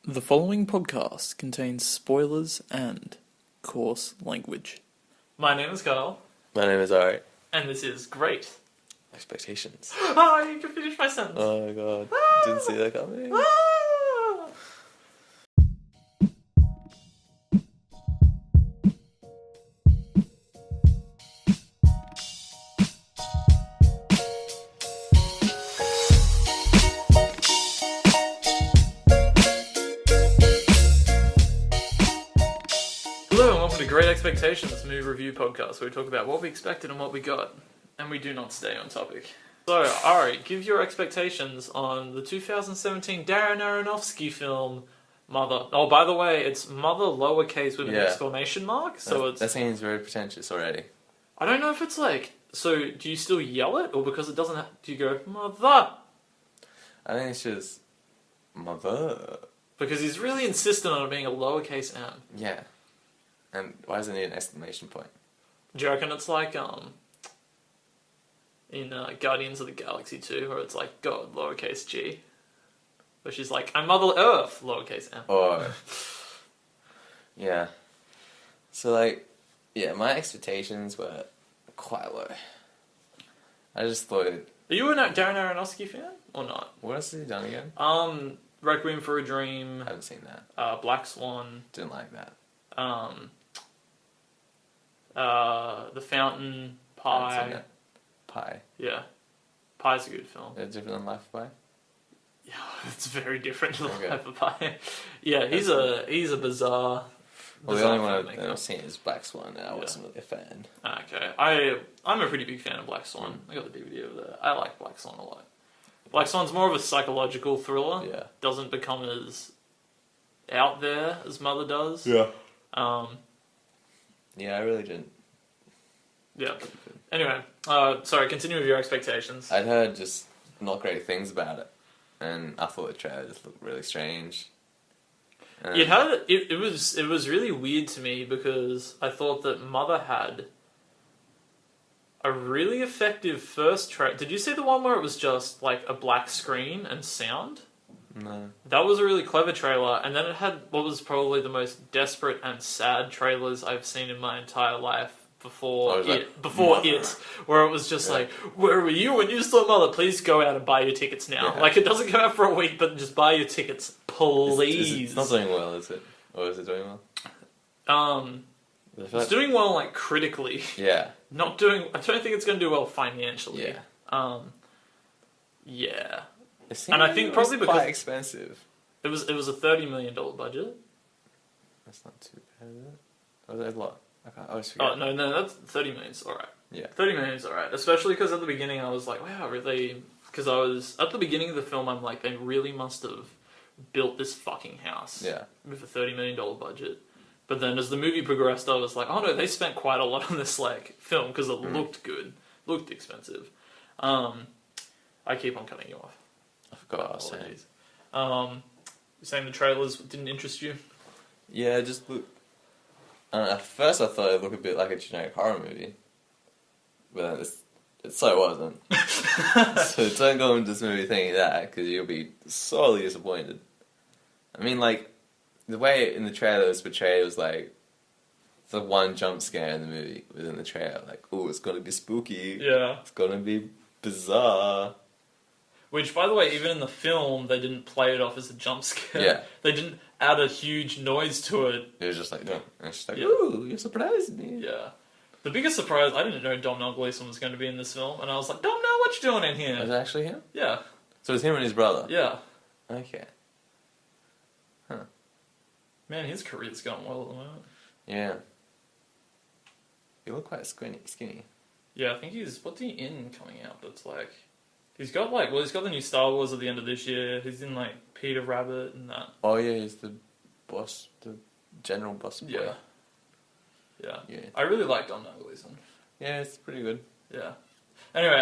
The following podcast contains spoilers and coarse language. My name is Carl, My name is Ari. and this is great. Expectations. Ah, you can finish my sentence. Oh my god. Didn't see that coming. Ah! Hello and welcome to Great Expectations movie review podcast, where we talk about what we expected and what we got, and we do not stay on topic. So, Ari, give your expectations on the 2017 Darren Aronofsky film, Mother. Oh, by the way, it's Mother lowercase with an Yeah. exclamation mark, so That seems very pretentious already. I don't know if it's like, so do you still yell it, or because it doesn't do you go, Mother? I think it's just mother. Because he's really insistent on it being a lowercase m. Yeah. And why does it need an exclamation point? Do you reckon it's like, in Guardians of the Galaxy 2, where it's like God, lowercase g? Where she's like, I'm Mother Earth, lowercase m. Or yeah. So like, yeah, my expectations were quite low. I just thought, Are you a Darren Aronofsky fan, or not? what else has he done again? Requiem for a Dream, I haven't seen that. Black Swan, Didn't like that. The Fountain, Haven't seen Pi. that. Pie. Yeah. Pi's a good film. Is it different than Life of Pi? Yeah, it's very different to Okay. Life of Pi. Yeah, he's a bizarre. Well, the only one filmmaker. I've seen is Black Swan, and I wasn't really a fan. Okay, I'm a pretty big fan of Black Swan. I got the DVD over there. I like Black Swan a lot. Black Swan's more of a psychological thriller. Yeah. Doesn't become as out there as Mother does. Yeah. Um, Yeah, I really didn't. yeah. Anyway, sorry, continue with your expectations. I'd heard just not great things about it, and I thought the trailer just looked really strange. It was really weird to me because I thought that Mother had a really effective first trailer. Did you see the one where it was just like a black screen and sound? No. That was a really clever trailer, and then it had what was probably the most desperate and sad trailers I've seen in my entire life before it, where it was just like, where were you when you saw Mother? Please go out and buy your tickets now. Yeah. Like, it doesn't come out for a week, but just buy your tickets, please. It's not doing well, is it? Or is it doing well? I feel It's like- doing well, like, critically. Yeah. I don't think it's going to do well financially. Yeah. Yeah. It seemed And I think it probably was because- quite expensive. It was a $30 million budget. That's not too bad, is it? Or is it a lot? I always forget. Oh, no, that's 30 million is alright. Yeah. 30 million is alright. Especially because at the beginning I was like, wow, really? Because at the beginning of the film, I'm like, they really must have built this fucking house. Yeah. With a $30 million budget. But then as the movie progressed, I was like, oh no, they spent quite a lot on this, like, film because it looked good. Looked expensive. I keep on cutting you off. I forgot what I was saying. Apologies. You're saying the trailers didn't interest you? Yeah, it just looked... at first I thought it looked a bit like a generic horror movie. But then it so wasn't. So don't go into this movie thinking that, because you'll be sorely disappointed. I mean, like, the way in the trailer it was portrayed was like, the one jump scare in the movie within the trailer. Like, oh, it's gonna be spooky. Yeah. It's gonna be bizarre. Which, by the way, even in the film, they didn't play it off as a jump scare. Yeah. They didn't add a huge noise to it. It was just like, no. And it's just like, Yeah. ooh, you surprised me. Yeah. The biggest surprise, I didn't know Domhnall Gleeson was going to be in this film, and I was like, Domhnall, what you doing in Was here? it actually him? Yeah. So it was him and his brother? Yeah. Okay. Man, his career's going well at the moment. Yeah. You look quite skinny. Yeah, I think what's he in coming out that's like, he's got the new Star Wars at the end of this year, he's in like Peter Rabbit and that. Oh yeah, he's the boss, the general boss boy. Yeah. Yeah. Yeah. I really like Domhnall Gleeson. Yeah, it's pretty good. Yeah. Anyway,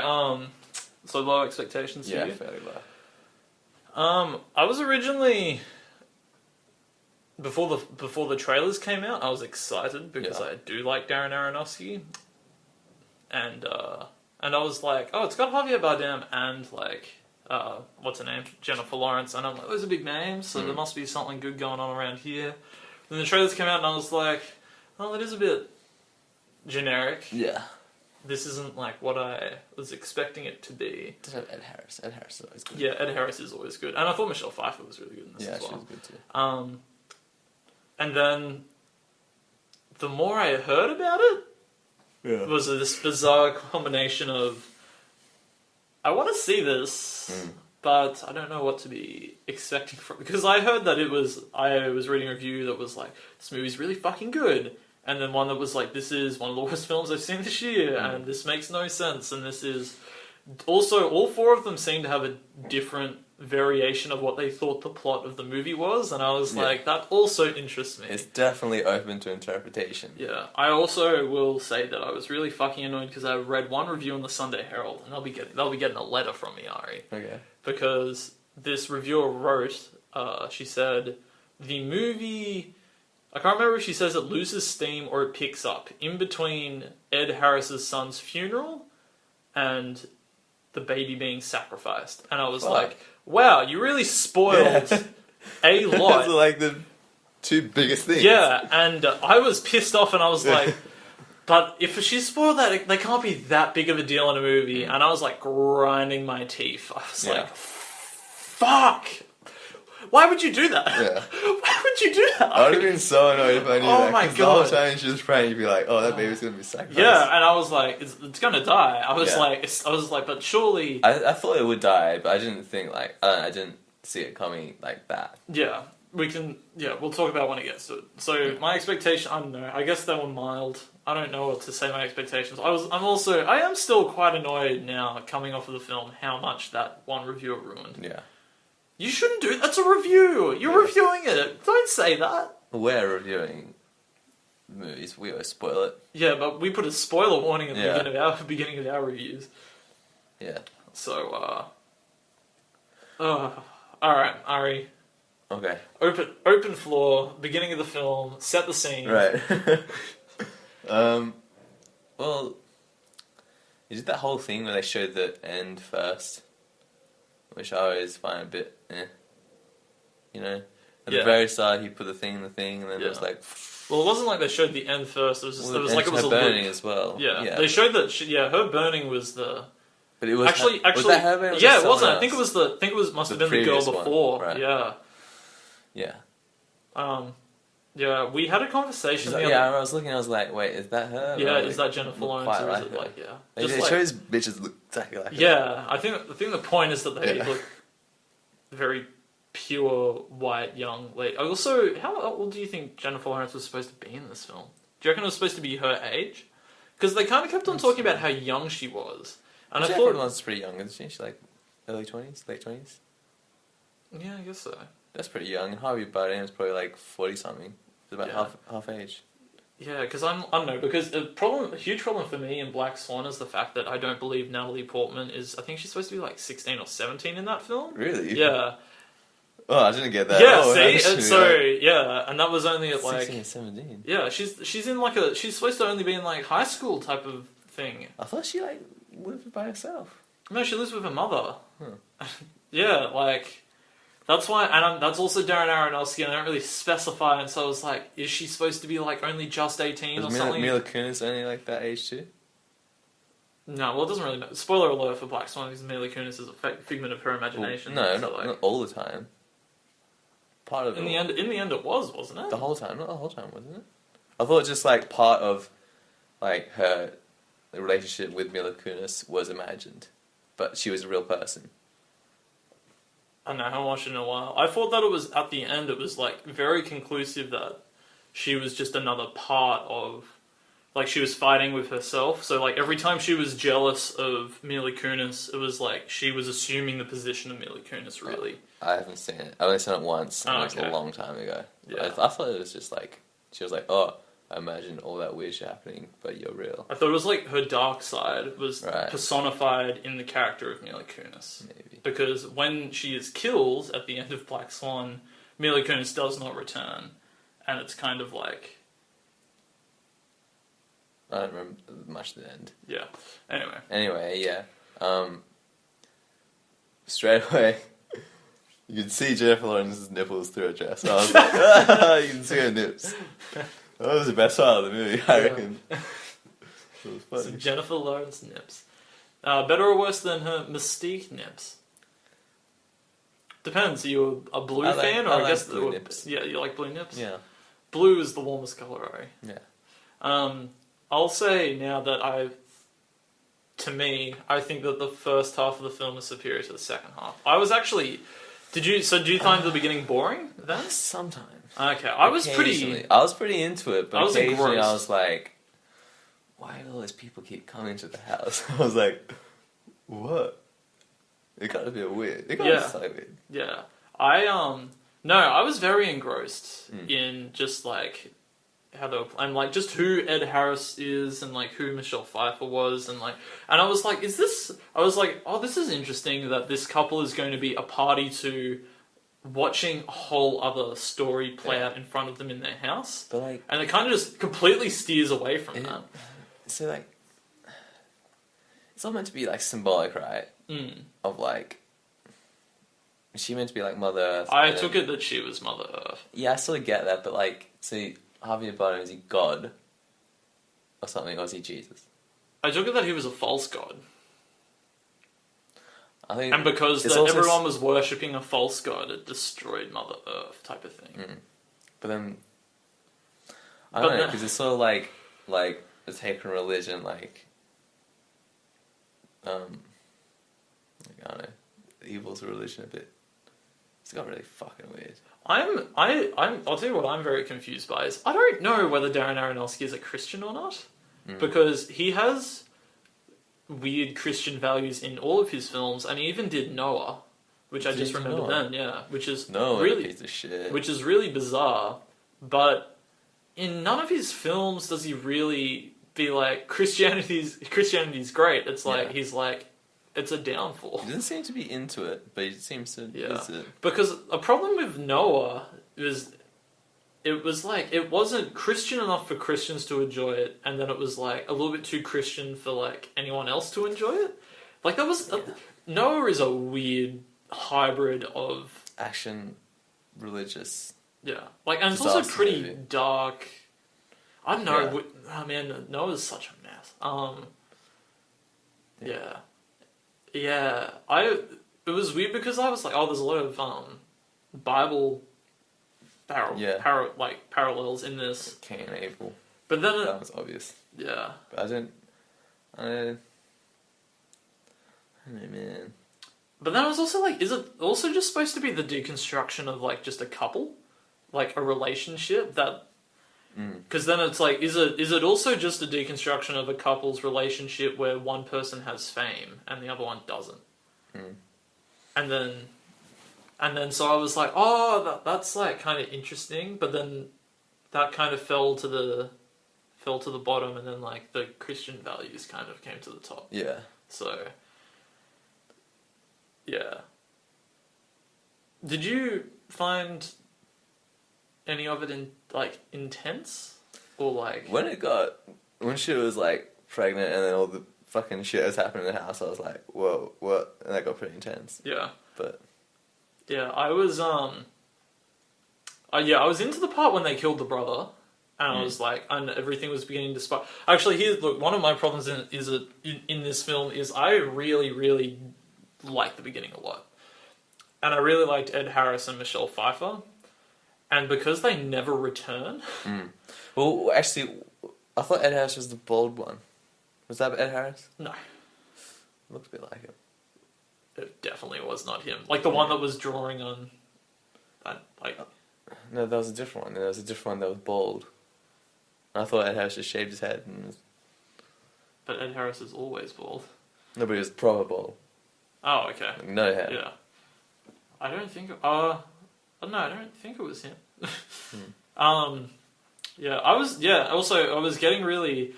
so low expectations for Yeah, you? fairly low. I was originally before the trailers came out, I was excited because Yeah. I do like Darren Aronofsky, and I was like, oh, it's got Javier Bardem and like what's her name, Jennifer Lawrence, and I'm like, those are big names, so there must be something good going on around here. Then the trailers came out, and I was like, oh, that is a bit generic. Yeah. This isn't like what I was expecting it to be. Does have Ed Harris? Ed Harris is always good. Yeah, Ed Harris is always good, and I thought Michelle Pfeiffer was really good in this as well. Yeah, she was good too. And then the more I heard about it, Yeah. was this bizarre combination of I want to see this, but I don't know what to be expecting from, because I heard that I was reading a review that was like, this movie's really fucking good, and then one that was like, this is one of the worst films I've seen this year, and this makes no sense, and this is also, all four of them seem to have a different variation of what they thought the plot of the movie was, and I was like, that also interests me. It's definitely open to interpretation. Yeah, I also will say that I was really fucking annoyed because I read one review in the Sunday Herald, and they'll be getting a letter from me, Ari. Okay. Because this reviewer wrote, she said, the movie, I can't remember if she says it loses steam or it picks up in between Ed Harris's son's funeral and the baby being sacrificed. And I was like, wow, you really spoiled a lot. Those are like the two biggest things. Yeah, and I was pissed off, and I was like, but if she spoiled that, they can't be that big of a deal in a movie. And I was like grinding my teeth. I was like, fuck! Why would you do that? Yeah. Why would you do that? I would have been so annoyed if I knew that. my 'cause the whole God. time she was praying, you'd be like, oh, that baby's going to be sacrificed. Yeah, and I was like, it's gonna die. I was Yeah. like, but surely... I thought it would die, but I didn't think, like, I didn't see it coming like that. Yeah, we'll talk about when it gets to it. So, my expectation, I don't know, I guess they were mild. I don't know what to say my expectations. I am still quite annoyed now, coming off of the film, how much that one reviewer ruined. Yeah. You shouldn't do it, that's a review! You're reviewing it! Don't say that! We're reviewing movies, we always spoil it. Yeah, but we put a spoiler warning at the Yeah. beginning of our reviews. Yeah. So, alright, Ari. Okay. Open floor, beginning of the film, set the scene. Right. Well, you did that whole thing where they showed the end first, which I always find a bit, you know? At the very start, he put the thing in the thing, and then it was like... Well, it wasn't like they showed the end first, it was just, Well, it was like it was a burning loop. as well. Yeah. They showed that, her burning was the... But it was... Actually, was that her burning? Or was yeah, it it wasn't. someone I think it was, must have been the girl previous one, before. right. Yeah. Yeah. Yeah, we had a conversation Like, I was looking, I was like, wait, is that her? Yeah, Like, is that Jennifer look Lawrence, quite or is like it her. like, yeah. They Just show his bitches look exactly like her. Yeah, I think the point is that they Yeah. look very pure, white, young lady. Also, how old do you think Jennifer Lawrence was supposed to be in this film? Do you reckon it was supposed to be her age? Because they kind of kept on talking about how young she was. And Jennifer I thought... Lawrence is pretty young, isn't she? She's like early 20s, late 20s? Yeah, I guess so. That's pretty young. And Harvey Bardem is probably like 40-something. He's about half age. Yeah, because I don't know, because a huge problem for me in Black Swan is the fact that I don't believe Natalie Portman is, I think she's supposed to be like 16 or 17 in that film. Really? Yeah. Oh, I didn't get that. Yeah, oh, see? actually, So, yeah, and that was only at like... 16 or 17. Yeah, she's in like she's supposed to only be in like high school type of thing. I thought she like lived by herself. No, she lives with her mother. Huh. Yeah, like... That's why, and that's also Darren Aronofsky, and I don't really specify, and so I was like, is she supposed to be like only just 18 or Was something? Mila Kunis only like that age too? No, well, it doesn't really matter. Spoiler alert for Black Swan, because Mila Kunis is a figment of her Well, imagination. no, so, like, not all the time. Part of in it. the end, it was, wasn't it? The whole time, not the whole time, wasn't it? I thought just like part of like her relationship with Mila Kunis was imagined, but she was a real person. I don't know, I haven't watched it in a while. I thought that it was, at the end, it was like very conclusive that she was just another part of, like she was fighting with herself. So like every time she was jealous of Mila Kunis, it was like she was assuming the position of Mila Kunis, really. I haven't seen it. I only seen it once, and it was okay. a long time ago. Yeah. I thought it was just like, she was like, oh, I imagine all that weird shit happening, but you're real. I thought it was like her dark side was Right. personified in the character of Mila Kunis. Maybe. Because when she is killed at the end of Black Swan, Mila Kunis does not return. And it's kind of like... I don't remember much of the end. Yeah. Anyway. Anyway, yeah. straight away, you could see Jennifer Lawrence's nipples through her dress. I was like, ah, you can see her nips. That was the best part of the movie, I reckon. It was So funny. Jennifer Lawrence nips. Better or worse than her Mystique nips? Depends. Are you a blue I like- fan, or I I, like guess blue nips. Yeah, you like blue nips. Yeah. Blue is the warmest color, right? Yeah. I'll say now that to me, I think that the first half of the film is superior to the second half. I was actually, do you find the beginning boring then? Sometimes. Okay, I was Occasionally. pretty, I was pretty into it, but I was occasionally engrossed. I was like, why do all these people keep coming to the house? I was like, what? It got a bit weird. It got Yeah. so weird. yeah. No, I was very engrossed in just like how they were, and like just who Ed Harris is, and like who Michelle Pfeiffer was, and I was like, oh, this is interesting that this couple is going to be a party to watching a whole other story play out in front of them in their house, But like, and it kind of just completely steers away from it, that. so like, it's all meant to be like symbolic, right? Of like, is she meant to be like Mother Earth? I and took then- it that she was Mother Earth. Yeah, I sort of get that, but like, see, Javier Bardem, is he God? Or something, or is he Jesus? I took it that he was a false god. I think, And because it's that also everyone was worshipping a false god, it destroyed Mother Earth, type of thing. But then, I But don't know, the- because it's sort of like a take on religion, like, I don't know, evil's a religion a bit. It's got really fucking weird. I'll tell you what I'm very confused by is I don't know whether Darren Aronofsky is a Christian or not, because he has weird Christian values in all of his films, and he even did Noah, which I Did just he do remembered Noah? then, yeah, which is No, really, piece of shit. which is really bizarre. But in none of his films does he really be like Christianity's great. It's like Yeah. he's like it's a downfall. He doesn't seem to be into it, but he seems to Yeah. visit it. Because a problem with Noah is it was like it wasn't Christian enough for Christians to enjoy it, and then it was like a little bit too Christian for like anyone else to enjoy it. Like that was Noah is a weird hybrid of Action, religious. like, and it's also Disaster pretty movie. dark. I don't know. Yeah. Oh man, Noah's such a mess. Yeah. It was weird because I was like, oh, there's a lot of Bible parallels in this, Cain and Abel. but then That was obvious. yeah. But I don't know, man. But then I was also like, is it also just supposed to be the deconstruction of like just a couple, like a relationship that? Because then it's like, is it also just a deconstruction of a couple's relationship where one person has fame and the other one doesn't? And then so I was like, oh, that's like kind of interesting, but then that kind of fell to the bottom, and then like the Christian values kind of came to the top. Yeah. So, yeah. Did you find any of it intense, or like? When she was like pregnant and then all the fucking shit was happening in the house, I was like, whoa, what? And that got pretty intense. Yeah. But Yeah, I was I was into the part when they killed the brother, and I was like, and everything was beginning to spark. Actually, look, one of my problems in this film is I really, really like the beginning a lot, and I really liked Ed Harris and Michelle Pfeiffer, and because they never return. well, actually, I thought Ed Harris was the bald one. Was that Ed Harris? No, Looks a bit like him. it definitely was not him. Like the one that was drawing on, No, that was a different one. There was a different one that was bald. I thought Ed Harris just shaved his head and was... But Ed Harris is always bald. No, but he was proper bald. Oh, okay. Like, no hair. Yeah. I don't think... no, I don't think it was him. Yeah, I was... Yeah, also, I was getting really...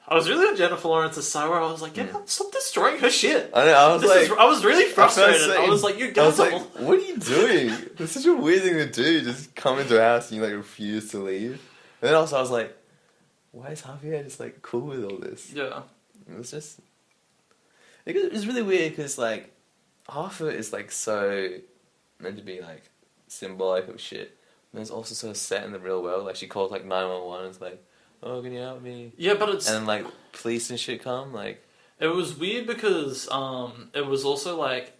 I was really on Jennifer Lawrence's side where I was like, stop destroying her shit. I know, I was I was really frustrated. I was like, you I guys was like, what are you doing? It's such a weird thing to do. Just come into a house and you like refuse to leave. And then also I was like, why is Javier just like cool with all this? Yeah. It was just... It was really weird because like half of it is like so meant to be like symbolic of shit. And it's also so set in the real world. Like she calls like 911 and it's like, oh, can you help me? Yeah, but it's... And then like police and shit come, like... It was weird because it was also like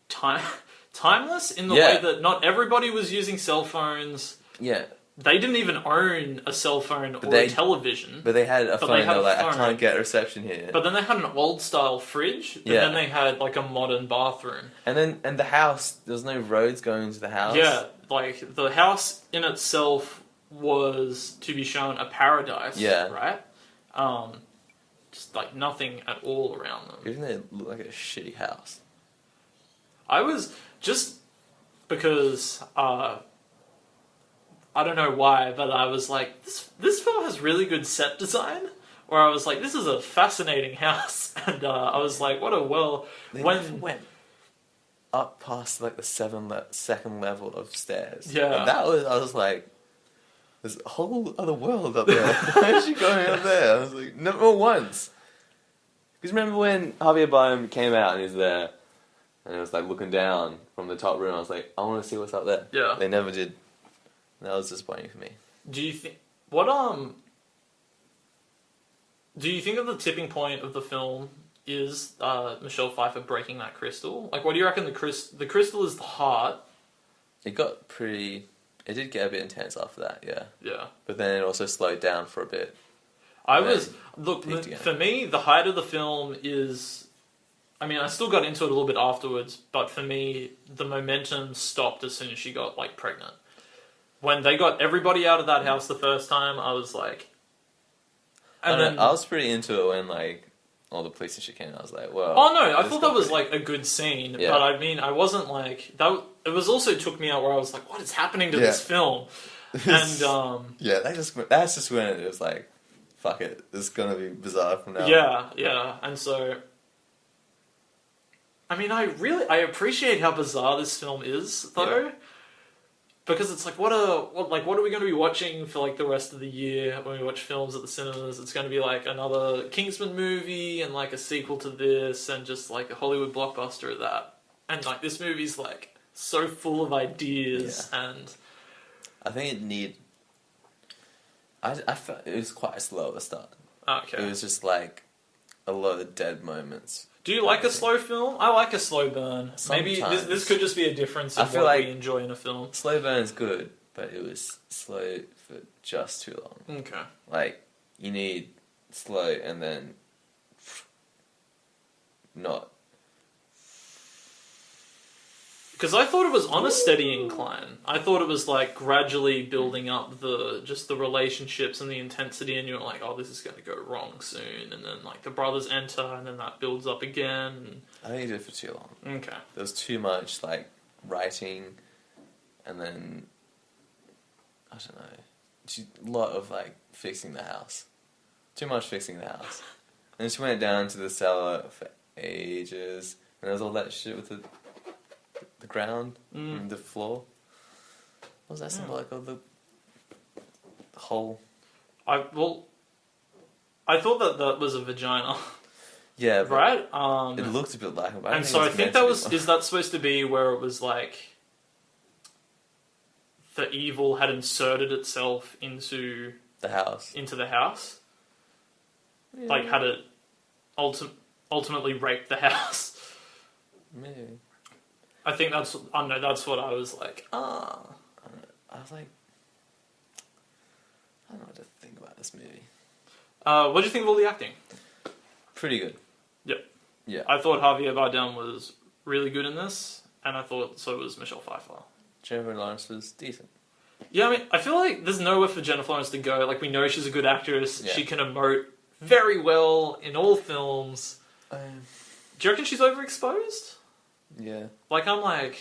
timeless in the way that not everybody was using cell phones. Yeah. They didn't even own a cell phone or a television. But they had a phone. They were like, I can't get reception here. But then they had an old style fridge. But then they had like a modern bathroom. And then the house, there was no roads going into the house. Yeah, like the house in itself was to be shown a paradise. Yeah. Right? Just like nothing at all around them. Even though it looked like a shitty house. I was just because I don't know why, but I was like, this film has really good set design. Where I was like, this is a fascinating house, and I was like, what a well. They went up past like the second level of stairs. Yeah, and I was like, there's a whole other world up there. Why is she going up there? I was like, never once. Because remember when Javier Bardem came out and he's there, and it was like looking down from the top room. I was like, I want to see what's up there. Yeah, they never did. That was disappointing for me. Do you think do you think that the tipping point of the film is Michelle Pfeiffer breaking that crystal? Like, what do you reckon the crystal is the heart? It got pretty... It did get a bit intense after that, yeah. Yeah. But then it also slowed down for a bit. For me, the height of the film is... I mean, I still got into it a little bit afterwards, but for me, the momentum stopped as soon as she got, like, pregnant. When they got everybody out of that house the first time, I was like... I was pretty into it when, like, all the police and shit came. I was like, well... Oh, no, I thought that was, like, a good scene. Yeah. But, I mean, I wasn't, like... It was also took me out where I was like, what is happening to this film? And, yeah, that's just when it was like, fuck it, it's gonna be bizarre from now on. Yeah. And so... I mean, I appreciate how bizarre this film is, though. Yeah. Because it's like, what are we going to be watching for like the rest of the year when we watch films at the cinemas? It's going to be like another Kingsman movie and like a sequel to this and just like a Hollywood blockbuster of that. And like this movie's like so full of ideas and... I think I felt it was quite slow at the start. Okay. It was just like a lot of dead moments. Do you like a slow film? I like a slow burn. Sometimes. Maybe this could just be a difference in what we enjoy in a film. Slow burn is good, but it was slow for just too long. Okay. Like, you need slow and then not. Because I thought it was on a steady incline. I thought it was like gradually building up the relationships and the intensity, and you're like, oh, this is going to go wrong soon. And then like the brothers enter, and then that builds up again. I think it did it for too long. Okay. There was too much like writing, and then I don't know, a lot of like fixing the house. Too much fixing the house, and she went down to the cellar for ages, and there was all that shit with the ground and the floor. What was that symbolic of the hole? I thought that was a vagina. Yeah, right. It looked a bit like it. And so I think that was... Is that supposed to be where it was like the evil had inserted itself into the house? Into the house, yeah. Like had it ultimately raped the house. Maybe. I think that's what I was like. I was like, I don't know what to think about this movie. What do you think of all the acting? Pretty good. Yep. Yeah. I thought Javier Bardem was really good in this, and I thought so was Michelle Pfeiffer. Jennifer Lawrence was decent. Yeah, I mean, I feel like there's nowhere for Jennifer Lawrence to go. Like, we know she's a good actress. Yeah. She can emote very well in all films. Do you reckon she's overexposed? Yeah. Like, I'm like...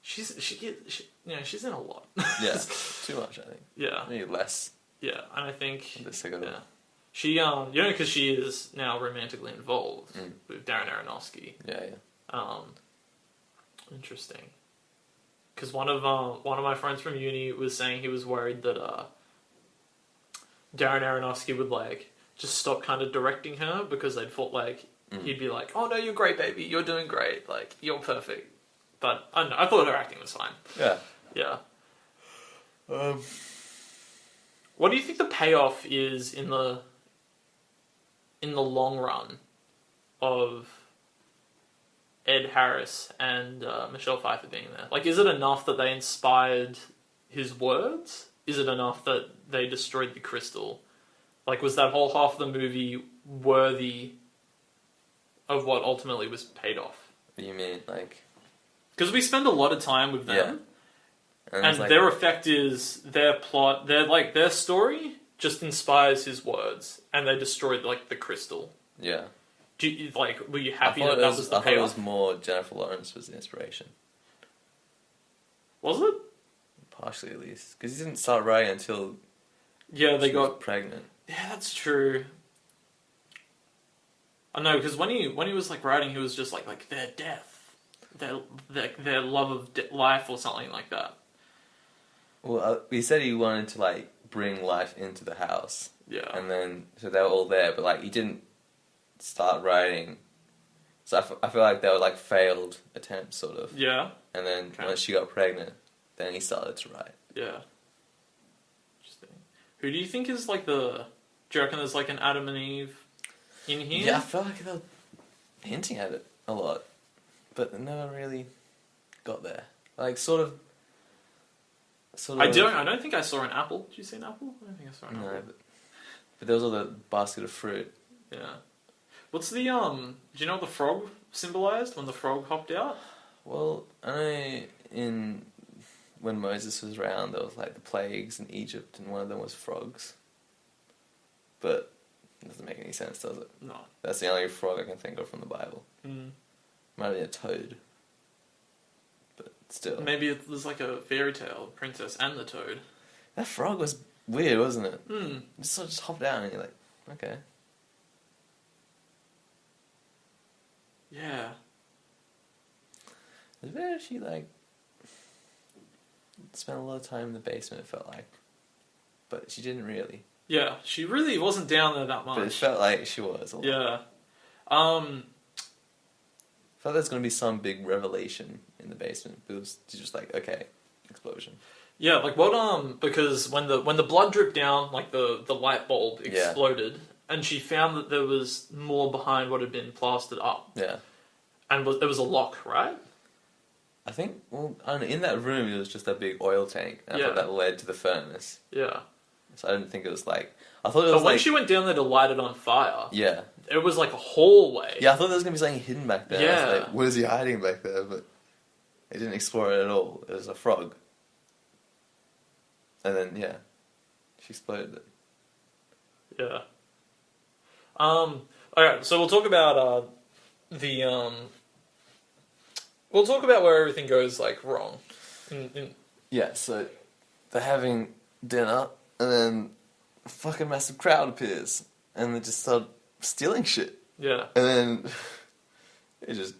She's in a lot. Yeah. Too much, I think. Yeah. Maybe less. Yeah, and I think... Yeah. She, because she is now romantically involved with Darren Aronofsky. Yeah. Interesting. Because one of my friends from uni was saying he was worried that Darren Aronofsky would like just stop kind of directing her because they'd felt like he'd be like, "Oh no, you're great, baby. You're doing great. Like you're perfect." But I don't know. I thought her acting was fine. Yeah. Yeah. What do you think the payoff is in the long run of Ed Harris and Michelle Pfeiffer being there? Like, is it enough that they inspired his words? Is it enough that they destroyed the crystal? Like, was that whole half of the movie worthy of what ultimately was paid off? What do you mean? Like... Because we spend a lot of time with them, and like, their effect is their plot. Their story just inspires his words, and they destroyed like the crystal. Yeah. Were you happy that was the I thought it payoff? was more Jennifer Lawrence was the inspiration. Was it? Partially, at least, because he didn't start writing until Yeah, they she got was pregnant. Yeah, that's true. I know, because when he was like writing, he was just like their death, their love of life or something like that. Well, he said he wanted to like bring life into the house. Yeah. And then so they were all there, but like he didn't start writing. So I feel like they were like failed attempts, sort of. Yeah. And then Okay. once she got pregnant, then he started to write. Yeah. Interesting. Who do you think is like the? Do you reckon there's like an Adam and Eve in here? Yeah, I felt like they were hinting at it a lot, but they never really got there. Like sort of. I don't think I saw an apple. Did you see an apple? I don't think I saw an No, apple. but there was all the basket of fruit. Yeah. What's the Do you know what the frog symbolized when the frog hopped out? Well, I know when Moses was around, there was like the plagues in Egypt, and one of them was frogs. But it doesn't make any sense, does it? No. That's the only frog I can think of from the Bible. Mm. Might have been a toad. But still. Maybe it was like a fairy tale, Princess and the Toad. That frog was weird, wasn't it? Hmm. It just sort of just hopped down and you're like, okay. Yeah. I bet she like spent a lot of time in the basement, it felt like. But she didn't really. Yeah, she really wasn't down there that much. But it felt like she was a lot. Yeah. I felt there's going to be some big revelation in the basement. But it was just like, okay, explosion. Yeah, like what because when the blood dripped down, like the light bulb exploded, and she found that there was more behind what had been plastered up. Yeah. And there was a lock, right? I think, well, I don't know, in that room it was just a big oil tank. And I thought Yeah. that led to the furnace. Yeah. So I didn't think it was like... I thought it was But when like... she went down there to light it on fire, Yeah. it was like a hallway. Yeah, I thought there was going to be something hidden back there. I Yeah. was like, what is he hiding back there? But it didn't explore it at all. It was a frog. And then, yeah, she exploded it. Yeah. Alright, so we'll talk about we'll talk about where everything goes like wrong. Yeah, so they're having dinner, and then a fucking massive crowd appears, and they just start stealing shit. Yeah. And then it just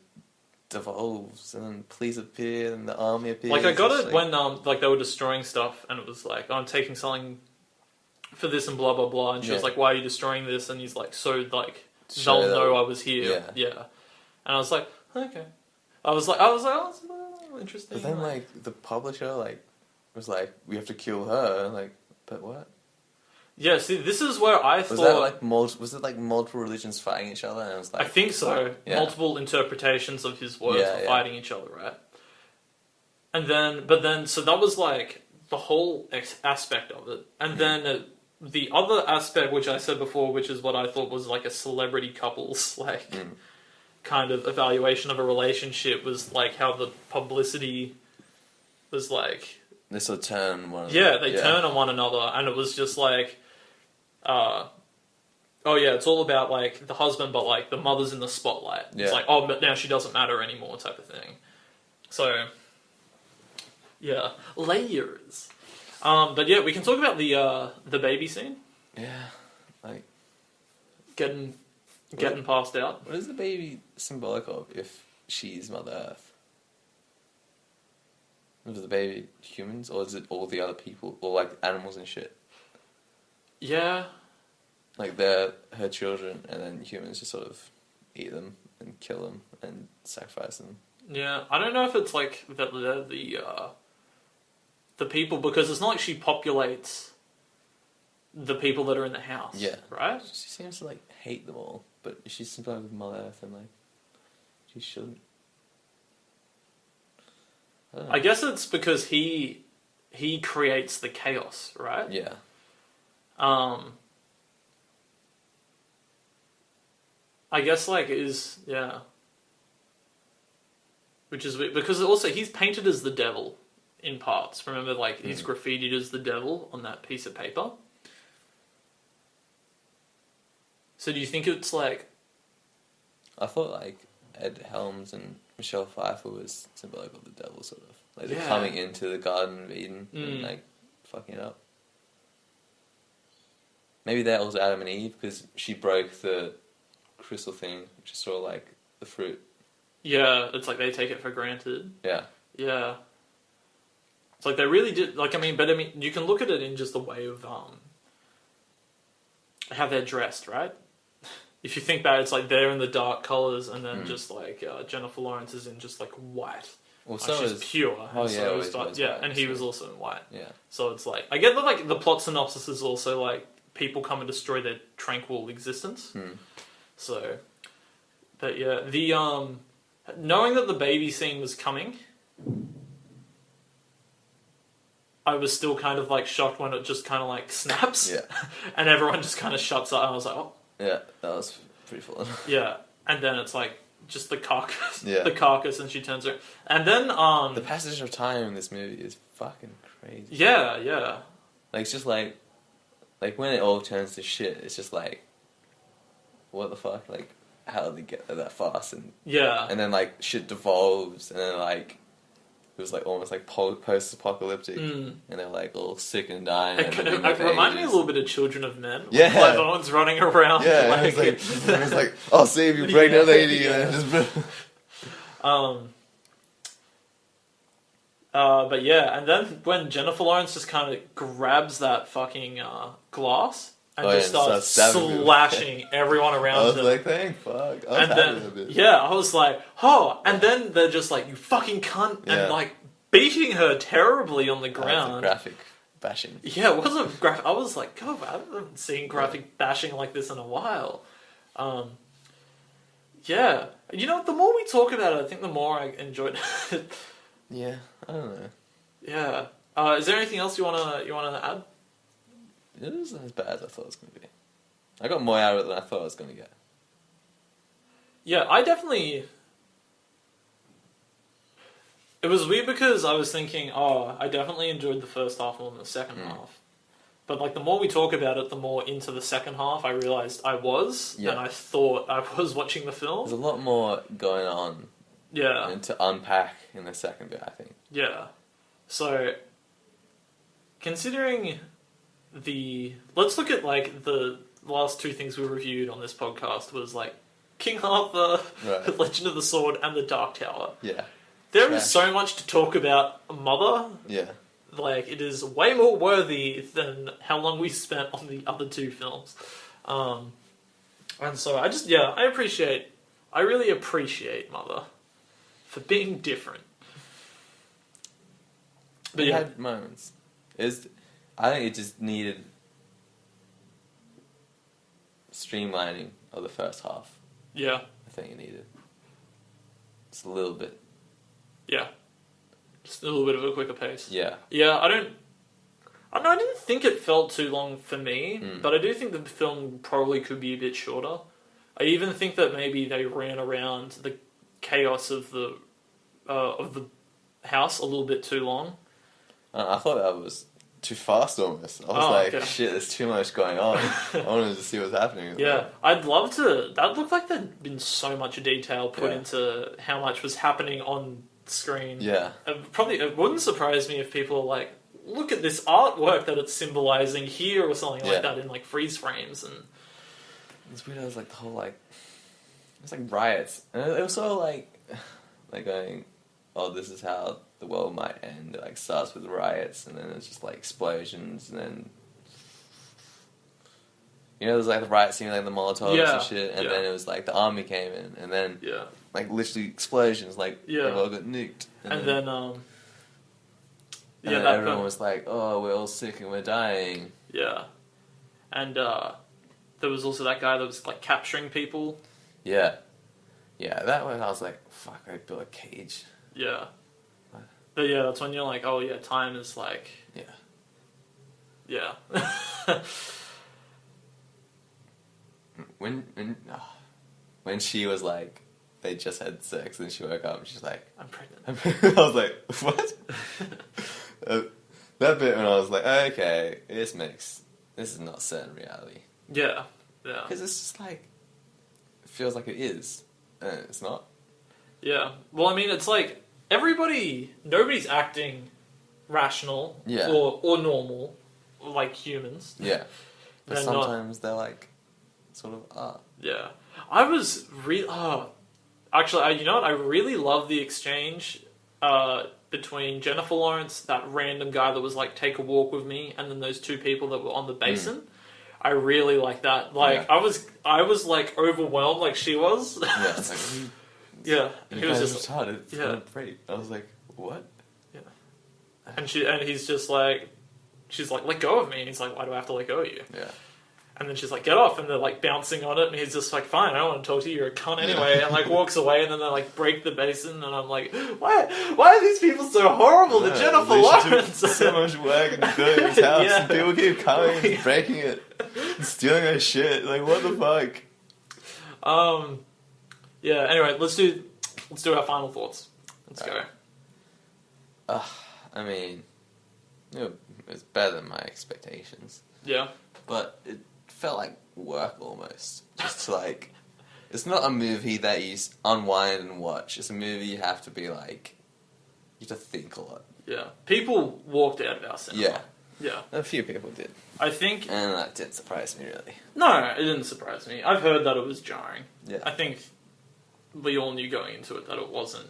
devolves, and then police appear, and the army appears. Like I got It's it when like they were destroying stuff, and it was like, oh, I'm taking something for this and blah blah blah, and she was Yeah. like, why are you destroying this? And he's like, so like Show they'll that- know I was here. Yeah. Yeah. And I was like, okay. I was like, oh, it's, interesting. But then, like, the publisher, like, was like, we have to kill her. Like, but what? yeah. See, this is where I Was thought. that like was it like multiple religions fighting each other? And it was like, I think so. Yeah. Multiple interpretations of his words Yeah, were yeah. fighting each other, right? And then, so that was like the whole aspect of it. And then the other aspect, which I said before, which is what I thought was like a celebrity couples, like, kind of evaluation of a relationship, was like how the publicity was like, they sort of turn one. yeah, they turn on one another, and it was just like, oh yeah, it's all about like the husband, but like the mother's in the spotlight. Yeah. It's like, oh, but now she doesn't matter anymore, type of thing. So, yeah, layers. But yeah, we can talk about the baby scene, Yeah, like, getting passed out. what is the baby symbolic of if she's Mother Earth? Is the baby humans, or is it all the other people, or like animals and shit? Yeah, Like they're her children, and then humans just sort of eat them and kill them and sacrifice them. Yeah, I don't know if it's like that they're the people, because it's not like she populates the people that are in the house. Yeah. Right? She seems to like hate them all, but she's sympathetic with Mother Earth and like she shouldn't. I don't know. I guess it's because he creates the chaos, right? Yeah. I guess like yeah. Which is weird, because also he's painted as the devil in parts. Remember, like he's graffitied as the devil on that piece of paper. So do you think it's like? I thought like Ed Helms and Michelle Pfeiffer was symbolic of the devil, sort of. Like they're Yeah. coming into the Garden of Eden and like fucking it up. Maybe that was Adam and Eve because she broke the crystal thing, which is sort of like the fruit. Yeah, it's like they take it for granted. Yeah. Yeah. It's like they really did, like, I mean, you can look at it in just the way of, how they're dressed, right? If you think back, it's like they're in the dark colours and then just like, Jennifer Lawrence is in just like white. Well, Like, so she's is pure. Oh, and yeah, so always is was yeah, white, and he so- was also in white. yeah. So it's like, I get that like the plot synopsis is also like people come and destroy their tranquil existence. So, but yeah, the knowing that the baby scene was coming, I was still kind of like shocked when it just kind of like snaps, Yeah. and everyone just kind of shuts up. And I was like, oh, Yeah, that was pretty full. yeah. And then it's like just the carcass, Yeah. the carcass, and she turns her, and then The passage of time in this movie is fucking crazy. yeah, yeah, Like, it's just like when it all turns to shit, it's just like, what the fuck? Like, how did they get there that fast? And yeah. then, like, shit devolves, and then, like, it was, like, almost, like, post-apocalyptic, and they're, like, all sick and dying. It and kind they've of been there for remind me a ages. little bit of Children of Men. Yeah. Like everyone's running around. Yeah, like, it was like, I'll save you, pregnant Yeah, lady, yeah. and then just... But yeah, and then when Jennifer Lawrence just kind of grabs that fucking glass and Oh, yeah, just and starts starts stabbing people. slashing everyone around I was her. like, thank fuck. I was and happy then, with it. yeah, I was like, oh, and then they're just like, you fucking cunt, Yeah. and like beating her terribly on the That's a ground. graphic bashing. Yeah, it wasn't graphic. I was like, God, I haven't seen graphic bashing like this in a while. Yeah, you know, the more we talk about it, I think the more I enjoyed it. Yeah, I don't know. Yeah. Is there anything else you wanna add? It isn't as bad as I thought it was going to be. I got more out of it than I thought I was going to get. Yeah, I definitely. It was weird because I was thinking, oh, I definitely enjoyed the first half more than the second half. But like the more we talk about it, the more into the second half I realized I was, Yeah. and I thought I was watching the There's film. a lot more going on Yeah, and to unpack in the second bit, I think. yeah. So, considering let's look at like the last two things we reviewed on this podcast was like King Arthur, Right. Legend of the Sword, and the Dark Tower. Yeah. There is Trash. so much to talk about Mother. Yeah. Like, it is way more worthy than how long we spent on the other two films. And so I really appreciate Mother for being different. But It yeah, had moments. I think it just needed streamlining of the first half. yeah, I think it needed. Just a little bit. yeah. Just a little bit of a quicker pace. Yeah. Yeah, I don't know, I didn't think it felt too long for me, but I do think the film probably could be a bit shorter. I even think that maybe they ran around the chaos of the house a little bit too long. I thought that was too fast almost. I was Oh, like, okay. shit, there's too much going on. I wanted to see what's happening. Yeah, I'd love to. That looked like there'd been so much detail put Yeah. into how much was happening on screen. Yeah. It wouldn't surprise me if people are like, look at this artwork that it's symbolizing here or something Yeah. like that in like freeze frames and It's weird. I was like the whole like, it's like riots, and it was sort of like going, oh, this is how the world might end. It like starts with riots, and then it's just like explosions, and then You know, there's like the riot scene, like the Molotovs Yeah, and shit, and yeah. then it was like the army came in, and then Yeah. like literally explosions, like Yeah. they all got nuked, And then and yeah, then that everyone per- was like, "Oh, we're all sick and we're dying." yeah. And there was also that guy that was like capturing people. Yeah, yeah. That one, I was like, "Fuck!" I built a cage. Yeah. But yeah, that's when you're like, oh yeah, time is like, Yeah. yeah. When she was like, they just had sex and she woke up and she's like, I'm pregnant. I was like, what? That bit when I was like, okay, this is not set in reality. Yeah. Yeah. Because it's just like, it feels like it is, and it's not. Yeah. Well, I mean, it's like nobody's acting rational Yeah. or normal like humans. Yeah. But They're not. sometimes they're like, sort of are. Yeah. I was actually, you know what? I really love the exchange between Jennifer Lawrence, that random guy that was like, take a walk with me, and then those two people that were on the basin. I really like that. Like, Yeah. I was like overwhelmed like she was. Yeah. It's like, Yeah. you He was guys just, retarded. It's yeah. not great. I was like, what? and he's just like, she's like, let go of me. And he's like, why do I have to let go of you? Yeah. And then she's like, get off. And they're like bouncing on it. And he's just like, fine, I don't want to talk to you. You're a cunt anyway. And like walks away. And then they like break the basin. And I'm like, why are these people so horrible to Jennifer Lawrence? So much work and building his house, Yeah. and people keep coming and breaking it, and stealing our shit. Like, what the fuck? Yeah, anyway, let's do our final thoughts. Let's go. I mean, it's better than my expectations, Yeah. but it felt like work almost. Just to like, it's not a movie that you unwind and watch. It's a movie you have to be like, you have to think a lot. Yeah. People walked out of our cinema. Yeah. Yeah. A few people did, I think... and that didn't surprise me really. No, it didn't surprise me. I've heard that it was jarring. Yeah. I think we all knew going into it that it wasn't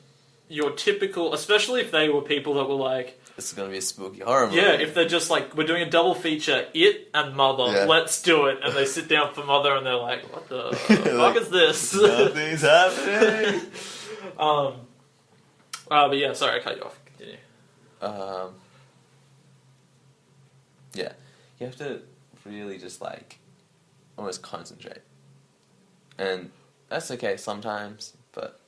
your typical... Especially if they were people that were like... This is gonna be a spooky horror movie. Yeah, if they're just like, we're doing a double feature, It and Mother, Yeah. let's do it. And they sit down for Mother and they're like, what the fuck is this? Nothing's happening. But yeah, sorry, I cut you off. Continue. Yeah, you have to really just like almost concentrate, and that's okay sometimes. But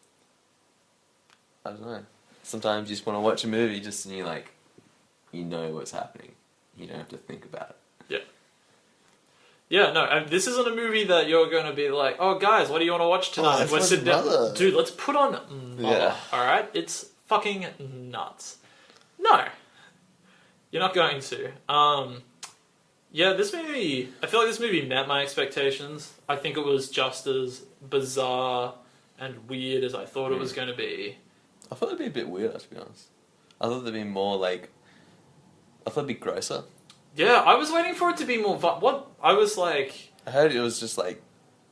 I don't know. Sometimes you just want to watch a movie just and you know what's happening. You don't have to think about it. Yeah, no, and this isn't a movie that you're going to be like, oh, guys, what do you want to watch tonight? let's We're watch sitting down. Mother. Dude, let's put on Mother, Yeah. alright? It's fucking nuts. No. You're not going to. Yeah, this movie, I feel like this movie met my expectations. I think it was just as bizarre and weird as I thought it was going to be. I thought it'd be a bit weirder, to be honest. I thought there'd be more like. I thought it'd be grosser. Yeah, I was waiting for it to be more... What? I was like... I heard it was just like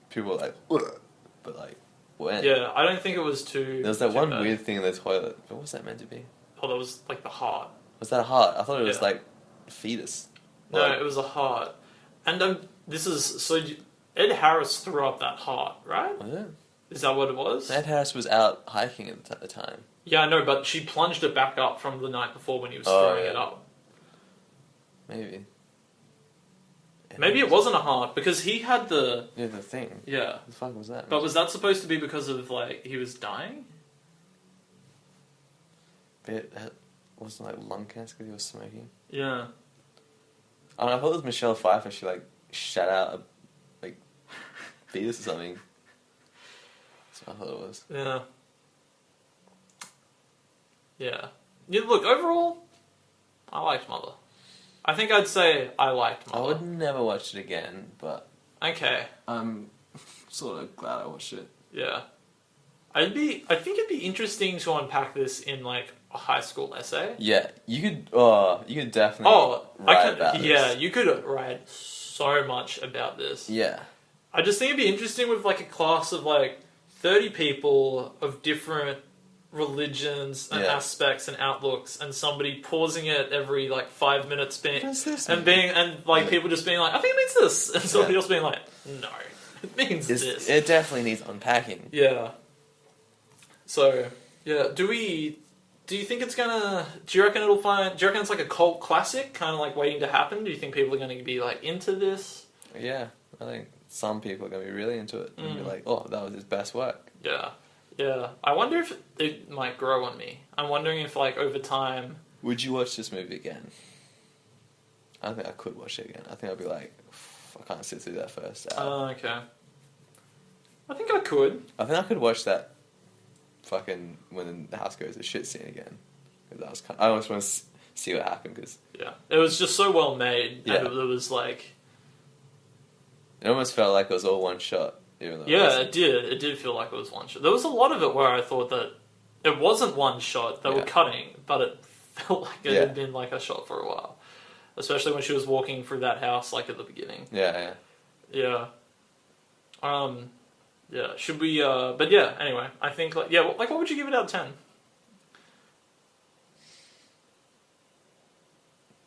people were like, ugh, but like when? Yeah, I don't think it was too... There was that too one bad. weird thing in the toilet. What was that meant to be? Oh, that was like the heart. Was that a heart? I thought it was Yeah. like a fetus. No, Like- it was a heart. And this is... So Ed Harris threw up that heart, right? Was it? Is that what it was? Ed Harris was out hiking at the time. Yeah, I know, but she plunged it back up from the night before when he was Oh, throwing yeah. it up. Maybe. Maybe it wasn't a heart, because he had the... Yeah, the thing. Yeah. What the fuck was that? But was that supposed to be because of, like, he was dying? It wasn't like lung cancer because he was smoking. Yeah. I don't know, I thought it was Michelle Pfeiffer. She like shut out a like fetus or something. That's what I thought it was. Yeah. Yeah. Yeah, look, overall, I liked Mother. I think I'd say I liked I Mother. would never watch it again, but Okay. I'm sort of glad I watched it. Yeah. I think it'd be interesting to unpack this in, like, a high school essay. Yeah, you could definitely write about this. Yeah, you could write so much about this. Yeah. I just think it'd be interesting with, like, a class of, like, 30 people of different, religions and Yeah. aspects and outlooks, and somebody pausing it every like 5 minutes, What does this and mean? people just being like, I think it means this, and somebody Yeah. else being like, no, it means this. It definitely needs unpacking. Yeah. So yeah, do you think it's gonna? Do you reckon it's like a cult classic, kind of like waiting to happen? Do you think people are gonna be like into this? Yeah, I think some people are going to be really into it and be Mm. like, oh, that was his best work. Yeah. Yeah. I wonder if it might grow on me. I'm wondering if like over time. Would you watch this movie again? I don't think I could watch it again. I think I'd be like, I can't sit through that first hour. Okay. I think I could. I think I could watch that fucking when the house goes to shit scene again. 'Cause that was I almost want to see what happened because Yeah. It was just so well made, Yeah. and it was like. it almost felt like it was all one shot. Even though Yeah, wasn't. it did. It did feel like it was one shot. There was a lot of it where I thought that it wasn't one shot. They were Yeah. cutting, but it felt like it Yeah. had been like a shot for a while. Especially when she was walking through that house, like at the beginning. Yeah. Yeah. Yeah. Should we? But yeah. Anyway, I think like what would you give it out of 10?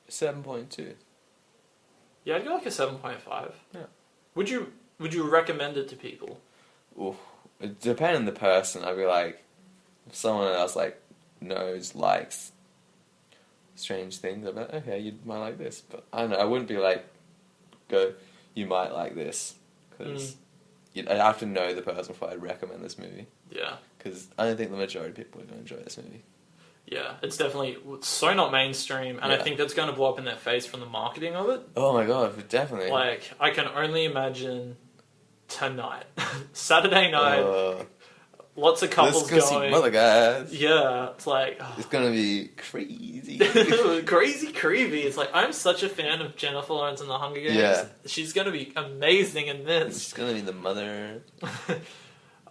7.2. Yeah, I'd go like a 7.5. Yeah. Would you recommend it to people? Oof. It depending on the person, I'd be like, if someone else like knows, likes strange things, I'd be like, okay, you might like this. But I don't know, I wouldn't be like, you might like this. Because I'd have to know the person before I'd recommend this movie. Yeah. Because I don't think the majority of people are going to enjoy this movie. Yeah, it's definitely so not mainstream, and I Yeah. think that's going to blow up in their face from the marketing of it. Oh my god, definitely. Like, I can only imagine tonight, Saturday night, lots of couples let's go going. see Mother Guys. Yeah, it's like It's going to be crazy. crazy creepy. It's like I'm such a fan of Jennifer Lawrence in the Hunger Games. Yeah. She's going to be amazing in this. She's going to be the mother.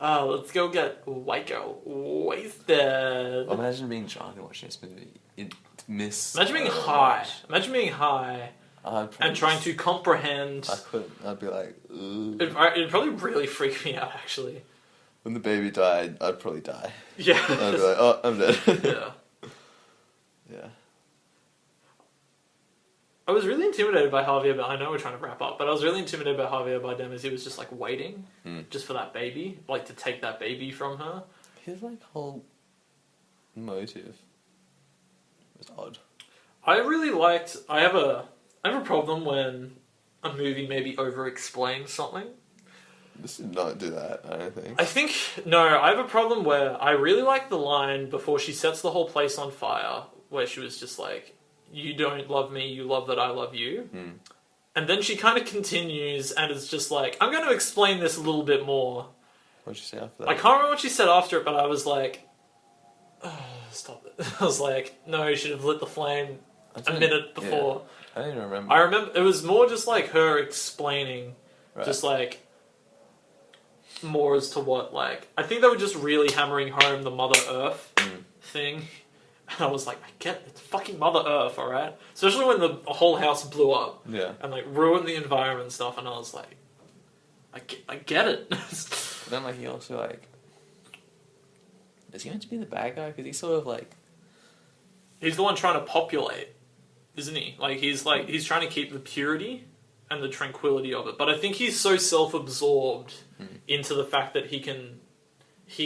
Let's go get white girl wasted. Imagine being drunk and watching this movie. You'd miss. Imagine being so high. much. Imagine being high I'd probably and trying to comprehend. I couldn't. I'd be like, ooh. It'd probably really freak me out, actually. When the baby died, I'd probably die. Yeah. I'd be like, oh, I'm dead. Yeah. Yeah. I was really intimidated by Javier, but I know we're trying to wrap up, but I was really intimidated by Javier Bardem as he was just like waiting just for that baby, like to take that baby from her. His like whole motive was odd. I really liked. I have a problem when a movie maybe over-explains something. This did not do that, I don't think. I think no. I have a problem where I really like the line before she sets the whole place on fire, where she was just like, "You don't love me, you love that I love you," and then she kind of continues and is just like, "I'm going to explain this a little bit more." What'd you say after that? I can't remember what she said after it, but I was like, oh, "Stop it!" I was like, "No, you should have lit the flame a minute before." Yeah, I don't even remember. I remember it was more just like her explaining, Right. just like more as to what like I think they were just really hammering home the Mother Earth thing, and I was like, I get it's fucking Mother Earth, all right. Especially when the whole house blew up Yeah. and like ruined the environment and stuff, and I was like, I get it. But then like he also like, is he meant to be the bad guy? Because he's sort of like, He's the one trying to populate, isn't he? Like he's trying to keep the purity and the tranquility of it. But I think he's so self-absorbed into the fact that he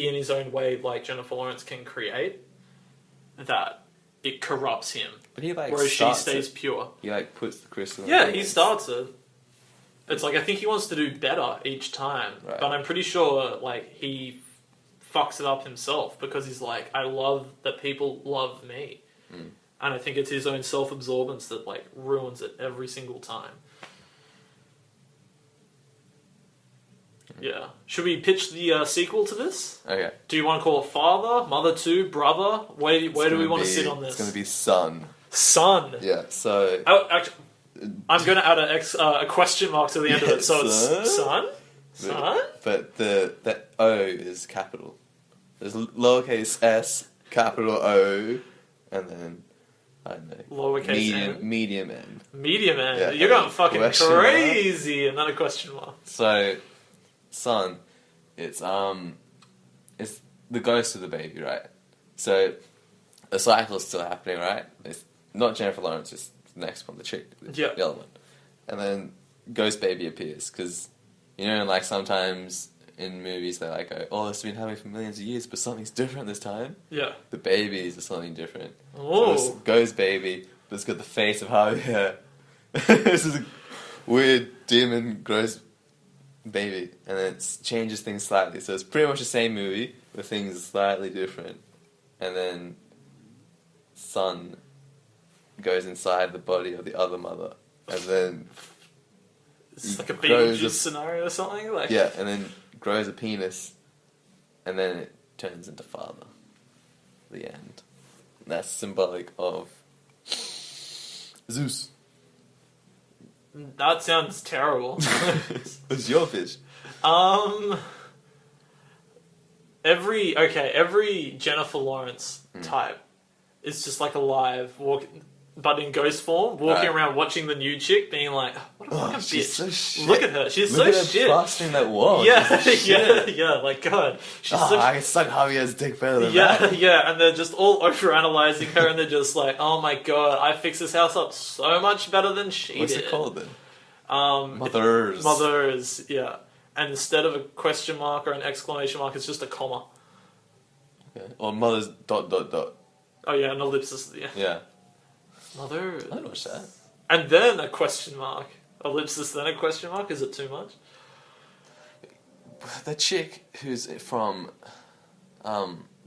in his own way, like Jennifer Lawrence can create, that it corrupts him. but he like Whereas she starts stays it. pure. He like puts the crystal. in Yeah, the he things. starts it. It's like I think he wants to do better each time, Right. but I'm pretty sure like he fucks it up himself because he's like, I love that people love me, and I think it's his own self-absorbance that like ruins it every single time. Yeah. Should we pitch the sequel to this? Okay. Do you want to call it Father, Mother 2, Brother? Where do we want to sit on this? It's going to be son. Son. Yeah. So. Oh, actually, I'm going to add a question mark to the end of it. So Son? it's son? Son? But the O is capital. There's lowercase s, capital O, and then I don't know. Lowercase n? Medium N. Medium end. Yeah, You're going fucking question mark. crazy. And then a question mark. So, son, it's the ghost of the baby, right? So the cycle's still happening, right? It's not Jennifer Lawrence, it's the next one, the chick, the other one. And then Ghost Baby appears, because, you know, like sometimes in movies they like go, oh, it's been happening for millions of years, but something's different this time. Yeah. The babies are something different. Oh. So it's Ghost Baby, but it's got the face of Javier. This is a weird demon gross baby, and then it changes things slightly. So it's pretty much the same movie, but things are slightly different. And then son goes inside the body of the other mother, and then It's like a grows Beetlejuice scenario or something? Like, yeah, and then grows a penis, and then it turns into father. The end. That's symbolic of Zeus. That sounds terrible. What's your fish? Every Jennifer Lawrence type is just like alive, but in ghost form, walking around watching the new chick, being like, what a fucking she's bitch. so shit. Look at her, she's Look so at her shit. plastering that wall. Yeah, like, God. She's so I can suck Javier's dick better than yeah, that. yeah, and they're just all over-analyzing her, and they're just like, oh my God, I fixed this house up so much better than she What's did. it called then? Mothers. Mothers. Mothers, yeah. And instead of a question mark or an exclamation mark, it's just a comma. Okay. Or mothers ... Oh yeah, an ellipsis, yeah. Yeah. Mothers. I'd watch that. And then a question mark. Ellipsis, then a question mark? Is it too much? The chick who's from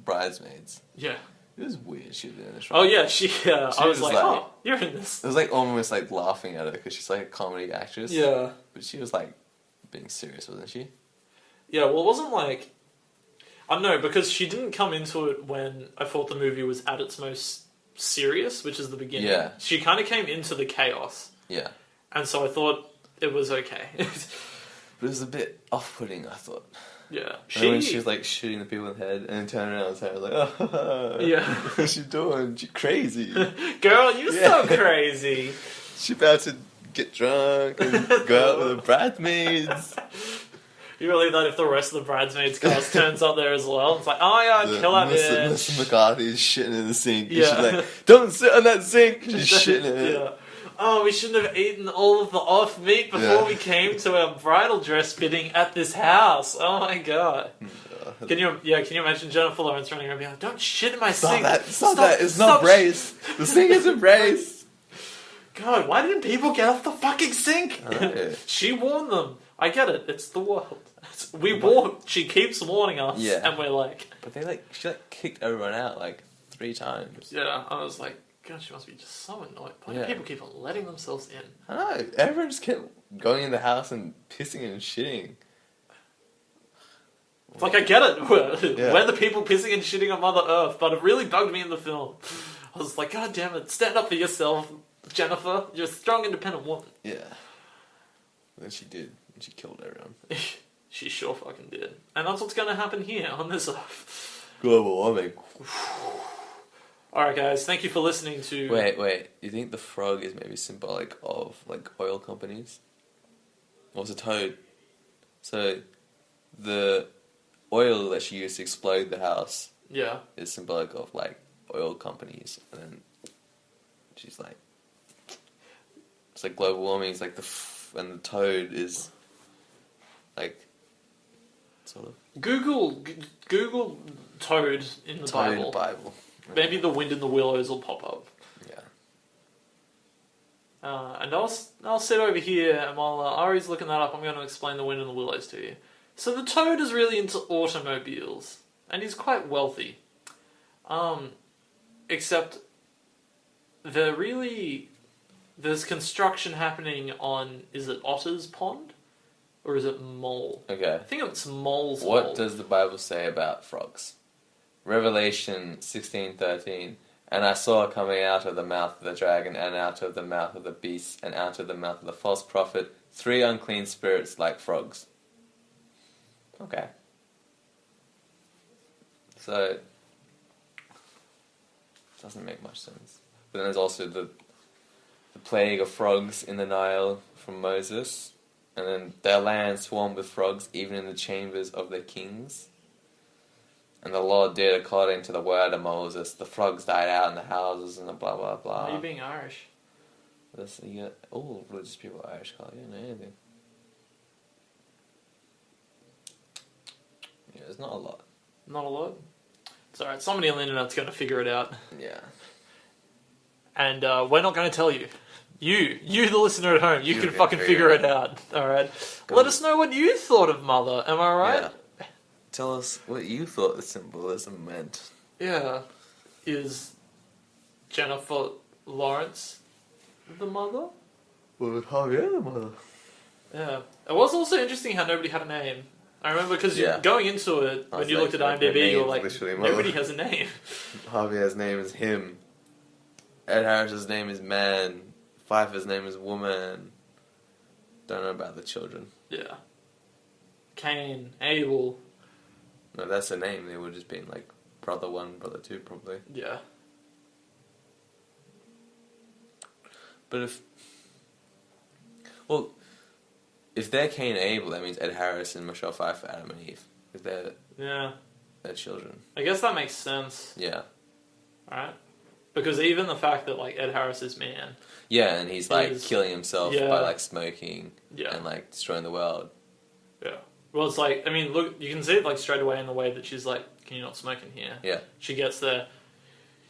Bridesmaids. Yeah. It was weird she was in this. Oh yeah, I was was like, like- oh, you're in this. It was like almost like laughing at her because she's like a comedy actress. Yeah. But she was like being serious, wasn't she? Yeah, well, it wasn't like... I don't know, because she didn't come into it when I thought the movie was at its most serious, which is the beginning. Yeah. She kind of came into the chaos. Yeah. And so I thought it was okay. But it was a bit off-putting, I thought. Yeah. And when she was like shooting the people in the head and then turning around and saying, like, oh, Yeah. what's she doing? She crazy. Girl, you're so crazy. She about to get drunk and go out with the bridesmaids. You believe that if the rest of the bridesmaids cast turns up there as well? It's like, oh yeah, I'd kill that bitch. Melissa McCarthy is shitting in the sink. Yeah. She's like, don't sit on that sink. She's shitting in it. Yeah. Oh, we shouldn't have eaten all of the off meat before we came to our bridal dress fitting at this house. Oh my God. Can you imagine Jennifer Lawrence running around being like, don't shit in my sink. Stop that. It's not braised. The sink isn't braised. God, why didn't people get off the fucking sink? Oh. She warned them. I get it. It's the world. She keeps warning us, Yeah. and we're like... But she kicked everyone out like 3 times. Yeah, I was like, God, she must be just so annoyed. Why do people keep on letting themselves in? I know. Everyone just kept going in the house and pissing and shitting. It's like, I get it. Yeah. We're the people pissing and shitting on Mother Earth, but it really bugged me in the film. I was like, God damn it, stand up for yourself, Jennifer. You're a strong, independent woman. Yeah. Then she did. She killed everyone. She sure fucking did. And that's what's going to happen here on this Earth. Global warming. Alright guys, thank you for listening to... Wait. You think the frog is maybe symbolic of like oil companies? Or was a toad? So the oil that she used to explode the house Yeah. is symbolic of like oil companies, and then she's like, it's like global warming is like and the toad is like sort of Google toad in the toad Bible. Maybe the wind in the willows will pop up. Yeah. And I'll sit over here, and while Ari's looking that up, I'm going to explain the wind in the willows to you. So the toad is really into automobiles, and he's quite wealthy. Except there's construction happening on, is it Otter's Pond? Or is it Mole? Okay. I think it's Mole's What Mole. does the Bible say about frogs? Revelation 16:13. And I saw coming out of the mouth of the dragon, and out of the mouth of the beast, and out of the mouth of the false prophet, 3 unclean spirits like frogs. Okay. So, doesn't make much sense. But then there's also the plague of frogs in the Nile from Moses. And then their land swarmed with frogs, even in the chambers of their kings. And the Lord did according to the word of Moses. The frogs died out in the houses and the blah blah blah. Why are you being Irish? You got all religious people are Irish, Carl. You don't know anything. Yeah, there's not a lot. Not a lot. It's alright. Somebody on the internet's going to figure it out. Yeah. And we're not going to tell you. You, the listener at home, you can fucking figure it out. Alright? Let us know what you thought of Mother. Am I right? Yeah. Tell us what you thought the symbolism meant. Yeah. Is Jennifer Lawrence the mother? Well, Javier the mother. Yeah. It was also interesting how nobody had a name. I remember because going into it, when you looked at IMDb, you were like, nobody has a name. Javier's name is him. Ed Harris's name is man. Pfeiffer's name is woman. Don't know about the children. Yeah. Cain, Abel. No, that's the name. They would have just been like brother 1, brother 2, probably. Yeah. But if they're Cain and Abel, that means Ed Harris and Michelle Pfeiffer, Adam and Eve. Because they're children. I guess that makes sense. Yeah. Right? Because even the fact that, like, Ed Harris is man. Yeah, and he's, like, killing himself by, like, smoking Yeah. and, like, destroying the world. Yeah. Well, it's like, I mean, look, you can see it, like, straight away in the way that she's like, can you not smoke in here? Yeah. She gets there.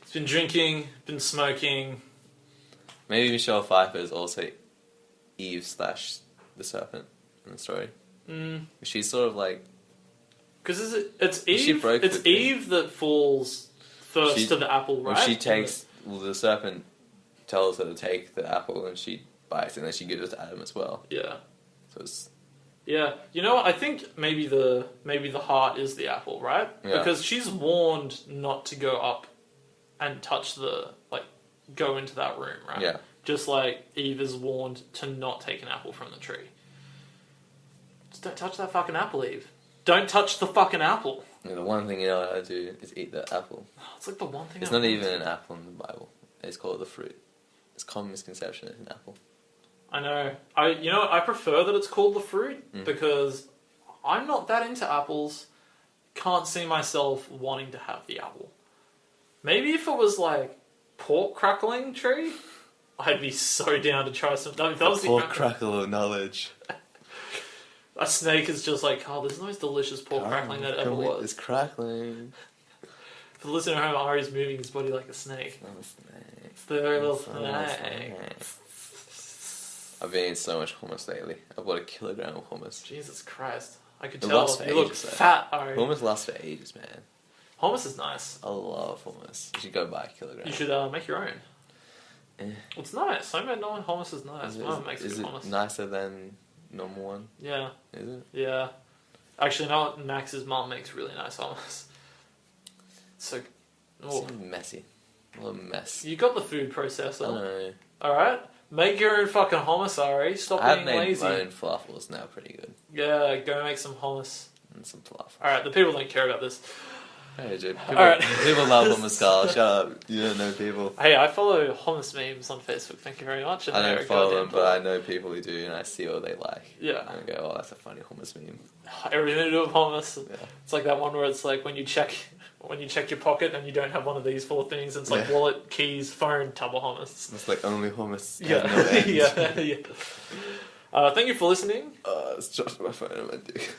He's been drinking, been smoking. Maybe Michelle Pfeiffer is also Eve / the serpent in the story. She's sort of like... Because it's Eve, she broke it's Eve that falls first to the apple, right? When she takes... Well, the serpent tells her to take the apple and she bites and then she gives it to Adam as well. Yeah. So it's... Yeah. You know what? I think maybe the heart is the apple, right? Yeah. Because she's warned not to go up and touch go into that room, right? Yeah. Just like Eve is warned to not take an apple from the tree. Just don't touch that fucking apple, Eve. Don't touch the fucking apple. Yeah, the one thing you know how to do is eat that apple. It's like the one thing. It's not even an apple in the Bible. It's called the fruit. It's a common misconception it's an apple. I know. I prefer that it's called the fruit because I'm not that into apples. Can't see myself wanting to have the apple. Maybe if it was like pork crackling tree, I'd be so down to try some. If that was pork crackle of knowledge. A snake is just like, oh, there's the most delicious pork crackling that ever was. It's crackling. For the listener at home, Ari's moving his body like a snake. It's not a snake. It's the very little snake. I've been eating so much hummus lately. I've got 1 kilogram of hummus. Jesus Christ. I could It tell lasts for you look ages, though. fat, Ari. Hummus lasts for ages, man. Hummus is nice. I love hummus. You should go buy 1 kilogram. You should make your own. It's nice. Homemade hummus is nice. Mum makes good hummus. Is it nicer than normal one? Yeah. Is it? Yeah. Actually, you know what? Max's mum makes really nice hummus. So, It's messy. A little mess. you got the food I processor. know. Alright? Make your own fucking hummus, Ari. Stop I've being made lazy. my own falafels now pretty good. Yeah, go make some hummus. And some falafels. Alright, the people don't care about this. Hey, dude. Alright. People love hummus, Carl. Shut up. You don't know people. Hey, I follow hummus memes on Facebook, thank you very much. And I they're don't follow them, goddamn but I know people who do, and I see what they like. Yeah. And I go, oh, that's a funny hummus meme. Everything to do with hummus. Yeah. It's like that one where it's like when you check your pocket and you don't have one of these 4 things, and it's like Yeah. wallet, keys, phone, tub of hummus. It's like only hummus. Yeah. has no end. yeah. Thank you for listening. It's just my phone and my dick.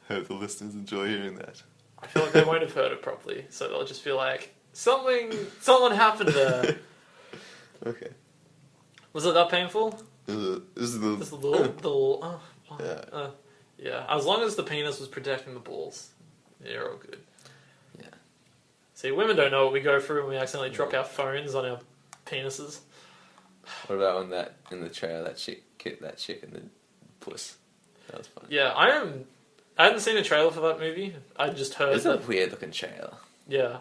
Hope the listeners enjoy hearing that. I feel like they won't have heard it properly, so they'll just feel like something happened there. Okay. Was it that painful? This is Just a little. Yeah. Yeah. As long as the penis was protecting the balls, you're all good. Yeah. See, women don't know what we go through when we accidentally drop our phones on our penises. What about when that in the trailer that chick kicked that chick in the puss? That was fun. Yeah, I hadn't seen a trailer for that movie. I just heard It's a that. weird looking trailer. Yeah.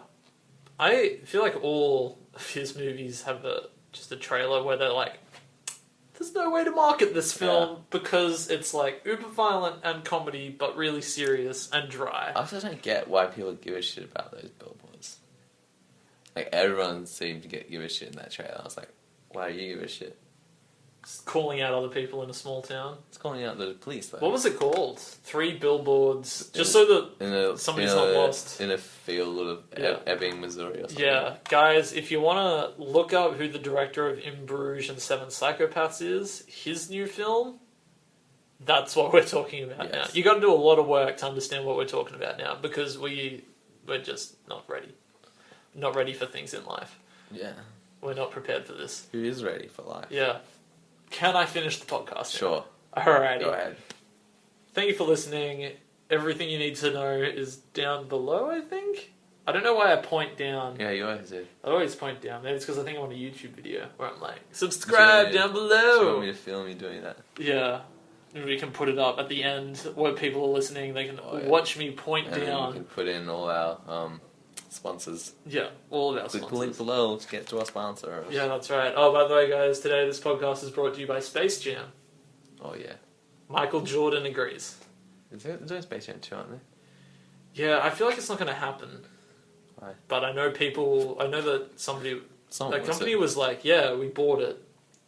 I feel like all of his movies have just a trailer where they're like, there's no way to market this film because it's like uber violent and comedy, but really serious and dry. I also don't get why people give a shit about those billboards. Like everyone seemed to give a shit in that trailer. I was like, why do you give a shit? calling out other people in a small town. It's calling out the police, though. What was it called? 3 billboards, just so that somebody's not lost. In a field of Yeah. Ebbing, Missouri or something. Yeah, guys, if you want to look up who the director of In Bruges and Seven Psychopaths is, his new film, that's what we're talking about now. Yes. You got to do a lot of work to understand what we're talking about now, because we're just not ready. Not ready for things in life. Yeah. We're not prepared for this. Who is ready for life? Yeah. Can I finish the podcast now? Sure. Alrighty. Go ahead. Thank you for listening. Everything you need to know is down below, I think. I don't know why I point down. Yeah, you always do. I always point down. Maybe it's because I think I'm on a YouTube video where I'm like, subscribe down Do you below. want me to film you doing that? Yeah. And we can put it up at the end where people are listening. They can watch me point And then down. we can put in all our sponsors. Yeah, all of our Click the sponsors. link below to get to our sponsor. Yeah, that's right. Oh, by the way, guys, today this podcast is brought to you by Space Jam. Oh, yeah. Michael Jordan agrees. They're doing Space Jam 2, aren't they? Yeah, I feel like it's not going to happen. Why? But I know that somebody, Someone a wants company it. was like, yeah, we bought it.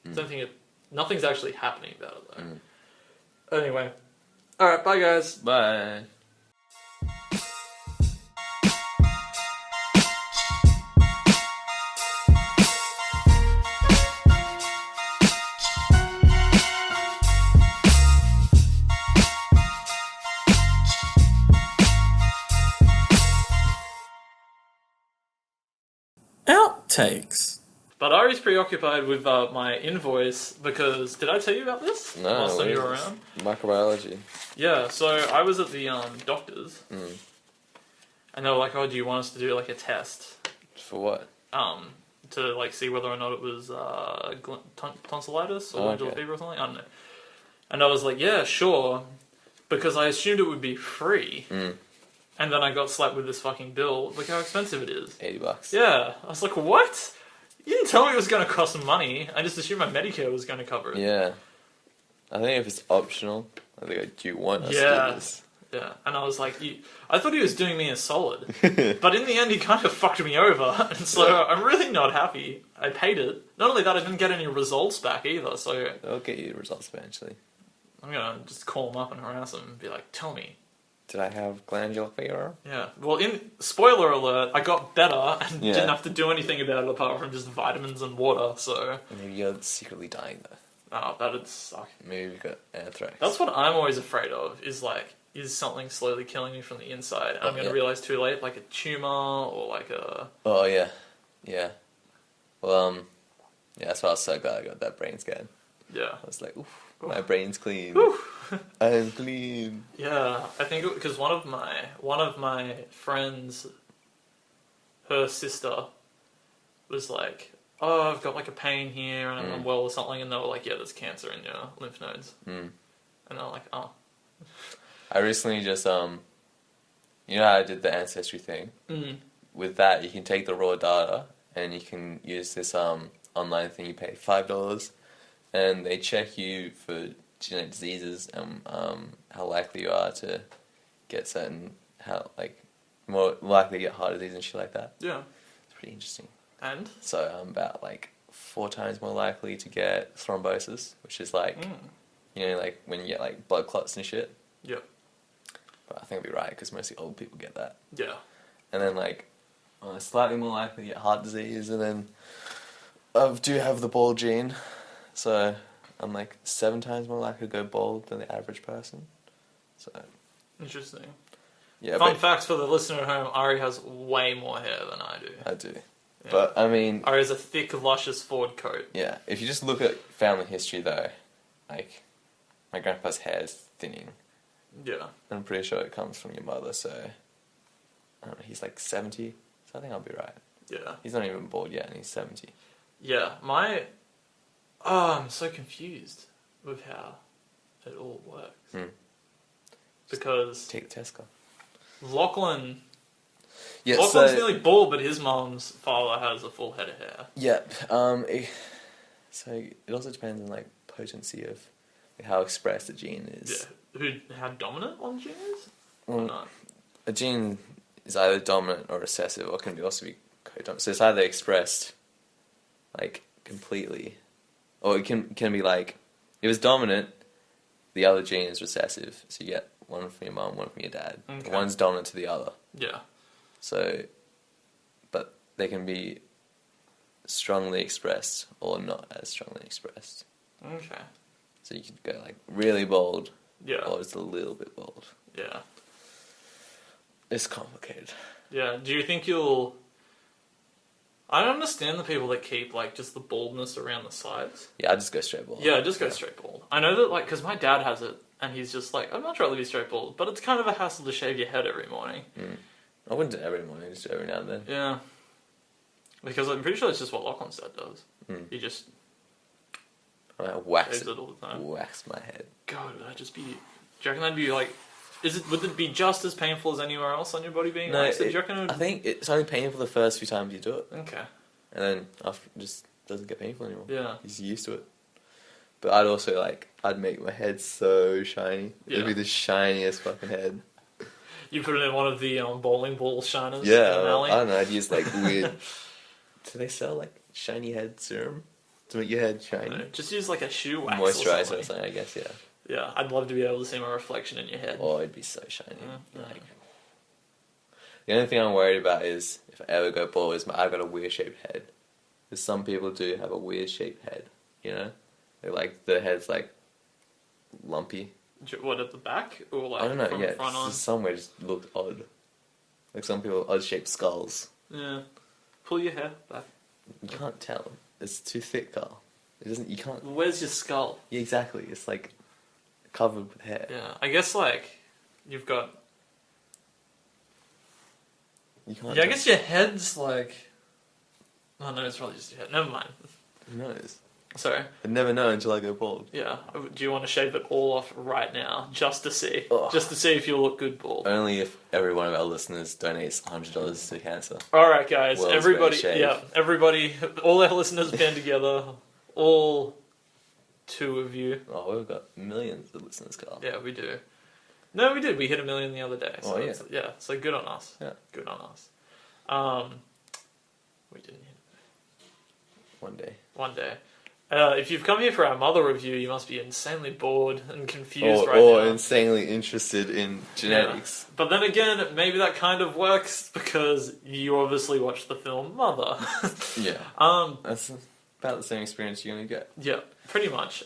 Mm. Don't think nothing's actually happening about it though. Mm. Anyway, all right, bye guys. Bye. Outtakes. But Ari's preoccupied with my invoice because did I tell you about this No, last time you were what is around? this? Microbiology. Yeah, so I was at the doctor's Mm. and they were like, "Oh, do you want us to do like a test For what? to like see whether or not it was tonsillitis or glandular Okay. fever or something?" I don't know. And I was like, "Yeah, sure," because I assumed it would be free. Mm. And then I got slapped with this fucking bill. Look how expensive it is. $80. Yeah, I was like, "What? You didn't tell me it was going to cost some money. I just assumed my Medicare was going to cover it." Yeah. I think if it's optional, I think do you want us to Yeah. do this? Yeah, and I was like, I thought he was doing me a solid, but in the end, he kind of fucked me over, and so Yeah. I'm really not happy. I paid it. Not only that, I didn't get any results back either. So They'll get you results eventually. I'm gonna just call him up and harass him and be like, "Tell me." Did I have glandular fever? Yeah. Well, in spoiler alert, I got better and Yeah. didn't have to do anything about it apart from just vitamins and water. So Maybe you're secretly dying though. that'd suck. Maybe you've got anthrax. That's what I'm always afraid of. Is something slowly killing me from the inside? And I'm gonna Yeah. realize too late, like a tumor or like a. Oh yeah, yeah. Well, yeah. That's why I was so glad I got that brain scan. Yeah. I was like, oof, my brain's clean. Whew. I'm clean. Yeah, I think because one of my friends, her sister, was like, "Oh, I've got like a pain here and I'm unwell or something," and they were like, "Yeah, there's cancer in your lymph nodes," Mm. and I'm like, "Oh, I recently just you know how I did the ancestry thing. mm. With that, you can take the raw data and you can use this online thing. You pay $5, and they check you for genetic diseases and how likely you are to get more likely to get heart disease and shit like that. yeah," It's pretty interesting. and So I'm about 4 times more likely to get thrombosis, which is like like when you get like blood clots and shit. yeah, But I think I'll be right because mostly old people get that. yeah, And then slightly more likely to get heart disease, and then I do have the bald gene, so I'm 7 times more likely to go bald than the average person. So interesting. yeah, Fun but facts for the listener at home: Ari has way more hair than I do. I do. Yeah. But I mean, Ari has a thick, luscious Ford coat. yeah, if you just look at family history though, my grandpa's hair is thinning. Yeah, I'm pretty sure it comes from your mother, so I don't know, he's 70, so I think I'll be right. yeah, He's not even bald yet, and he's 70. yeah. I'm so confused with how it all works. Hmm. Because Take the test car. Lachlan's Yeah, nearly bald, but his mom's father has a full head of hair. yeah. So it also depends on potency of how expressed the gene is. Yeah. How dominant one gene is? Or Well, not? a gene is either dominant or recessive, or can also be co-dominant. So it's either expressed completely, Or it can be like, if it's dominant, the other gene is recessive. So you get one from your mum, one from your dad. Okay. One's dominant to the other. Yeah. So, but they can be strongly expressed or not as strongly expressed. Okay. So you could go like really bold, Yeah. or just a little bit bold. Yeah. It's complicated. Yeah. Do you think you'll... I don't understand the people that keep, like, just the baldness around the sides. Yeah, I just go straight bald. Yeah, just go straight bald. I know that, like, because my dad has it, and he's just like, I'd much rather be straight bald, but it's kind of a hassle to shave your head every morning. I wouldn't do it every morning, just do it every now and then. Yeah. Because I'm pretty sure it's just what Lachlan's dad does. Mm. He just I wax shaves it all the time. wax my head. God, would that just be... Do you reckon that'd be, like... Would it be just as painful as anywhere else on your body being No, waxed? Do you reckon it would... I think it's only painful the first few times you do it, Okay. and then after it just doesn't get painful anymore. Yeah. He's used to it. But I'd also I'd make my head so shiny. Yeah. It'd be the shiniest fucking head. You put it in one of the bowling ball shiners in Yeah, an alley? I don't know. I'd use weird. Do they sell shiny head serum to make your head shiny? No, just use like a shoe wax Moisturizer or or something. something, I guess. Yeah. Yeah, I'd love to be able to see my reflection in your head. Oh, it'd be so shiny. Yeah. The only thing I'm worried about is if I ever go bald, is I've got a weird shaped head. Because some people do have a weird shaped head. You know, their head's lumpy. What, at the back? Or like I don't know. from Yeah, the front on? just somewhere just looked odd. Like some people odd shaped skulls. Yeah. Pull your hair back. You can't tell. It's too thick, Carl. It doesn't. You can't. Where's your skull? Yeah, exactly. It's covered with hair. Yeah, I guess you've got... You can't. Yeah, I tell. guess your head's Oh no, it's probably just your head. Never mind. Who knows? Sorry. I'd never know until I go bald. Yeah. Do you want to shave it all off right now, just to see? Ugh. Just to see if you'll look good bald. Only if every one of our listeners donates $100 to cancer. All right, guys. World's Everybody, greatest shave. all our listeners band together. All 2 of you. Oh, we've got millions of listeners, Carl. Yeah, we do. No, we did. We hit 1 million the other day. So Oh, yeah. So good on us. Yeah. Good on us. We didn't hit One day. one day. If you've come here for our mother review, you must be insanely bored and confused Or right now. insanely interested in genetics. Yeah. But then again, maybe that kind of works because you obviously watched the film Mother. Yeah. That's about the same experience you're going to get. Yeah, pretty much.